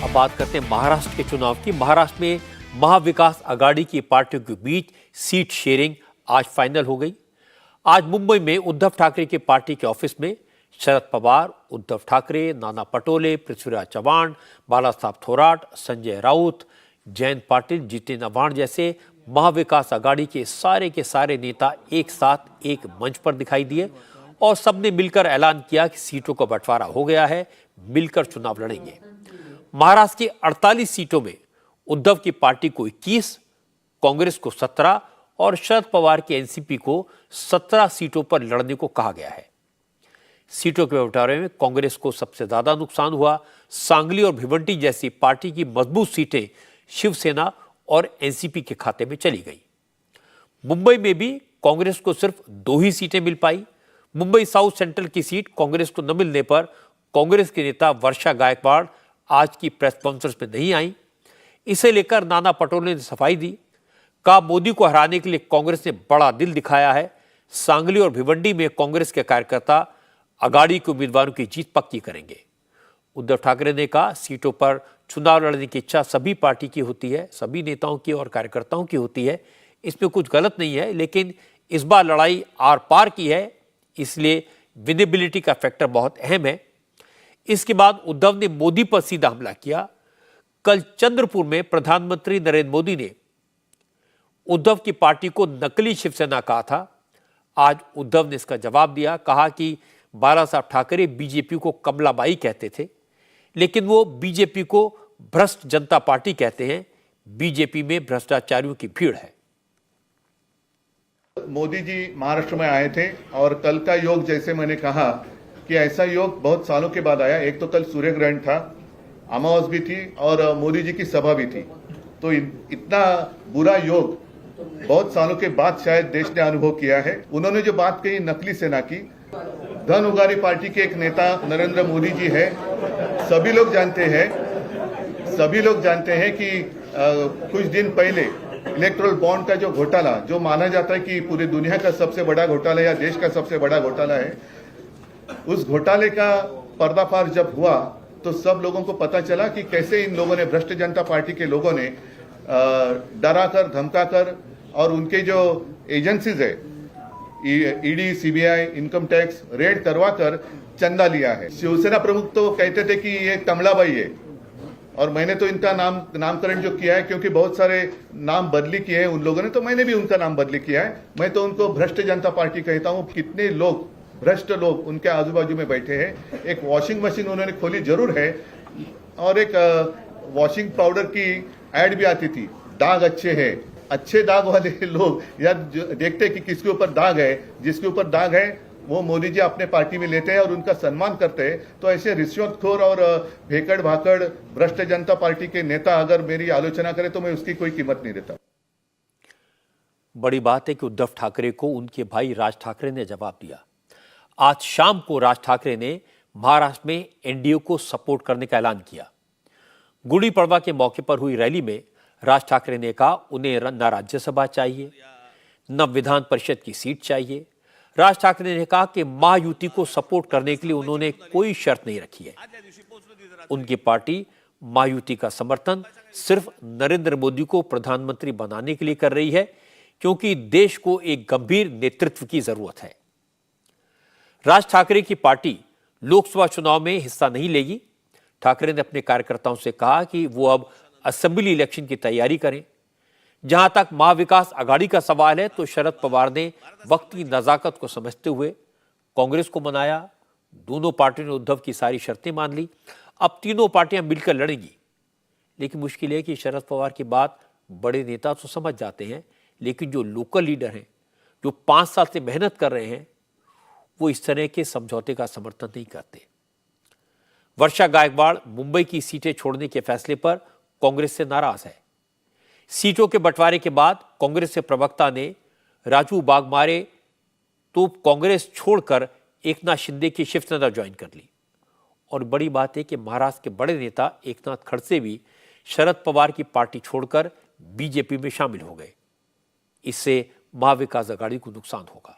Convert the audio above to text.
अब बात करते हैं महाराष्ट्र के चुनाव की। महाराष्ट्र में महाविकास आघाड़ी की पार्टियों के बीच सीट शेयरिंग आज फाइनल हो गई। आज मुंबई में उद्धव ठाकरे की पार्टी के ऑफिस में शरद पवार, उद्धव ठाकरे, नाना पटोले, पृथ्वीराज चव्हाण, बालासाहब थोराट, संजय राउत, जयंत पाटिल, जितेंद्र आव्हाड जैसे महाविकास आघाड़ी के सारे नेता एक साथ एक मंच पर दिखाई दिए और सबने मिलकर ऐलान किया कि सीटों का बंटवारा हो गया है, मिलकर चुनाव लड़ेंगे। महाराष्ट्र की 48 सीटों में उद्धव की पार्टी को 21, कांग्रेस को 17 और शरद पवार की एनसीपी को 17 सीटों पर लड़ने को कहा गया है। सीटों के बंटवारे में कांग्रेस को सबसे ज्यादा नुकसान हुआ। सांगली और भिवंडी जैसी पार्टी की मजबूत सीटें शिवसेना और एनसीपी के खाते में चली गई। मुंबई में भी कांग्रेस को सिर्फ 2 ही सीटें मिल पाई। मुंबई साउथ सेंट्रल की सीट कांग्रेस को न मिलने पर कांग्रेस के नेता वर्षा गायकवाड़ आज की प्रेस कॉन्फ्रेंस में नहीं आई। इसे लेकर नाना पटोले ने सफाई दी, कहा मोदी को हराने के लिए कांग्रेस ने बड़ा दिल दिखाया है। सांगली और भिवंडी में कांग्रेस के कार्यकर्ता आघाड़ी के उम्मीदवारों की जीत पक्की करेंगे। उद्धव ठाकरे ने कहा सीटों पर चुनाव लड़ने की इच्छा सभी पार्टी की होती है, सभी नेताओं की और कार्यकर्ताओं की होती है, इसमें कुछ गलत नहीं है, लेकिन इस बार लड़ाई आर पार की है, इसलिए विनेबिलिटी का फैक्टर बहुत अहम है। इसके बाद उद्धव ने मोदी पर सीधा हमला किया। कल चंद्रपुर में प्रधानमंत्री नरेंद्र मोदी ने उद्धव की पार्टी को नकली शिवसेना कहा था। आज उद्धव ने इसका जवाब दिया, कहा कि बालासाहब ठाकरे बीजेपी को कमलाबाई कहते थे, लेकिन वो बीजेपी को भ्रष्ट जनता पार्टी कहते हैं। बीजेपी में भ्रष्टाचारियों की भीड़ है। मोदी जी महाराष्ट्र में आए थे और कल का योग, जैसे मैंने कहा कि ऐसा योग बहुत सालों के बाद आया। एक तो कल सूर्य ग्रहण था, अमावस भी थी और मोदी जी की सभा भी थी, तो इतना बुरा योग बहुत सालों के बाद शायद देश ने अनुभव किया है। उन्होंने जो बात कही नकली सेना की, धन उगारी पार्टी के एक नेता नरेंद्र मोदी जी है। सभी लोग जानते हैं कि कुछ दिन पहले इलेक्ट्रल बॉन्ड का जो घोटाला, जो माना जाता है कि पूरी दुनिया का सबसे बड़ा घोटाला या देश का सबसे बड़ा घोटाला है, उस घोटाले का पर्दाफाश जब हुआ तो सब लोगों को पता चला कि कैसे इन लोगों ने, भ्रष्ट जनता पार्टी के लोगों ने डराकर, धमकाकर और उनके जो एजेंसीज है, ED, CBI, income tax, red करवाकर चंदा लिया है। शिवसेना प्रमुख तो कहते थे कि ये कमलाबाई है, और मैंने तो इनका नामकरण जो किया है, क्योंकि बहुत सारे नाम बदली किए हैं उन लोगों ने, तो मैंने भी उनका नाम बदली किया है। मैं तो उनको भ्रष्ट जनता पार्टी कहता हूं। कितने लोग, भ्रष्ट लोग उनके आजू बाजू में बैठे हैं। एक वॉशिंग मशीन उन्होंने खोली जरूर है, और एक वॉशिंग पाउडर की एड भी आती थी, दाग अच्छे हैं। अच्छे दाग वाले लोग या देखते कि किसके ऊपर दाग है, जिसके ऊपर दाग है वो मोदी जी अपने पार्टी में लेते हैं और उनका सम्मान करते हैं। तो ऐसे रिश्वतखोर और भेकड़ भाकड़ भ्रष्ट जनता पार्टी के नेता अगर मेरी आलोचना करे तो मैं उसकी कोई कीमत नहीं देता। बड़ी बात है कि उद्धव ठाकरे को उनके भाई राज ठाकरे ने जवाब दिया। आज शाम को राज ठाकरे ने महाराष्ट्र में एनडीए को सपोर्ट करने का ऐलान किया। गुड़ी पड़वा के मौके पर हुई रैली में राज ठाकरे ने कहा उन्हें न राज्यसभा चाहिए, न विधान परिषद की सीट चाहिए। राज ठाकरे ने कहा कि महायुति को सपोर्ट करने के लिए उन्होंने कोई शर्त नहीं रखी है। उनकी पार्टी महायुति का समर्थन सिर्फ नरेंद्र मोदी को प्रधानमंत्री बनाने के लिए कर रही है, क्योंकि देश को एक गंभीर नेतृत्व की जरूरत है। राज ठाकरे की पार्टी लोकसभा चुनाव में हिस्सा नहीं लेगी। ठाकरे ने अपने कार्यकर्ताओं से कहा कि वो अब असेंबली इलेक्शन की तैयारी करें। जहां तक महाविकास आघाड़ी का सवाल है, तो शरद पवार ने वक्त की नजाकत को समझते हुए कांग्रेस को मनाया। दोनों पार्टियों ने उद्धव की सारी शर्तें मान ली। अब तीनों पार्टियां मिलकर लड़ेंगी। लेकिन मुश्किल है कि शरद पवार की बात बड़े नेता तो समझ जाते हैं, लेकिन जो लोकल लीडर हैं, जो 5 साल से मेहनत कर रहे हैं, वो इस तरह के समझौते का समर्थन नहीं करते। वर्षा गायकवाड़ मुंबई की सीटें छोड़ने के फैसले पर कांग्रेस से नाराज है। सीटों के बंटवारे के बाद कांग्रेस के प्रवक्ता ने राजू वाघमारे तो कांग्रेस छोड़कर एकनाथ शिंदे की शिवसेना ज्वाइन कर ली। और बड़ी बात है कि महाराष्ट्र के बड़े नेता एकनाथ खड़से भी शरद पवार की पार्टी छोड़कर बीजेपी में शामिल हो गए। इससे महाविकास आघाड़ी को नुकसान होगा।